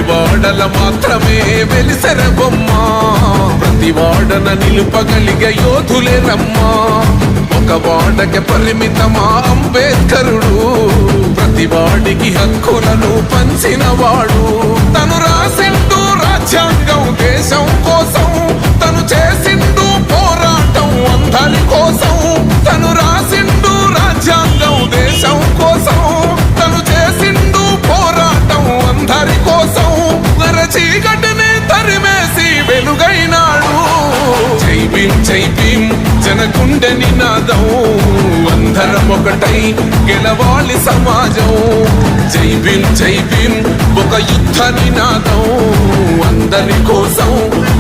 వాడల మాత్రమే వెలిసెర బొమ్మ, ప్రతి వాడన నిలుపగలిగే యోధులే రమ్మా. ఒక వాడకి పరిమితమా అంబేద్కరుడు, ప్రతి వాడికి హక్కులను పంచిన వాడు. తను రాసిండు రాజ్యాంగం దేశం కోసం, తను చేసిండు పోరాటం అందరి కోసం. తను రాసిండు రాజ్యాంగం దేశం కోసం, తను చేసిండు పోరాటం అందరి కోసం. చీకటిని తరిమేసి వెలుగైనాడు. జై భీమ్ జై భీమ్ జనగుండె నినాదం, అందరం ఒకటై గెలవాలి సమాజం. జై భీమ్ జై భీమ్ ఒక యుద్ధ నినాదం, అందరి కోసం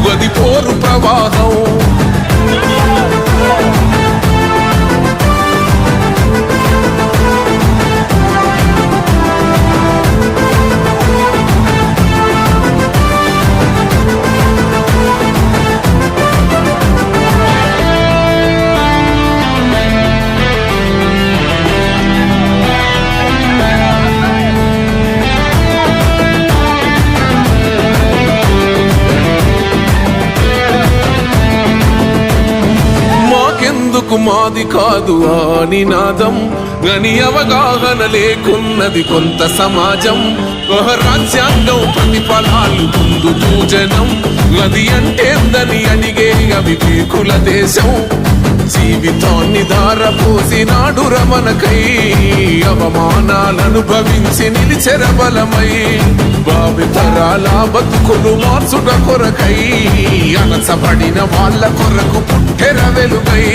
గది పోరు ప్రవాహం. మాది కాదు ఆ నినాదం, గని అవగాహన లేకున్నది కొంత సమాజం. రాజ్యాంగం ప్రతిఫలాలు పొందుతూ జనం, అది అంటేందని అడిగే అవివేకుల దేశం. జీవితాన్ని ధారపోసినాడు రమణకై, అవమానాలనుభవించి నిలిచెర బలమై. భావితరాల బతుకులు మార్చుట కొరకై, అలసపడిన వాళ్ళ కొరకు పుట్టెర వెలుగై.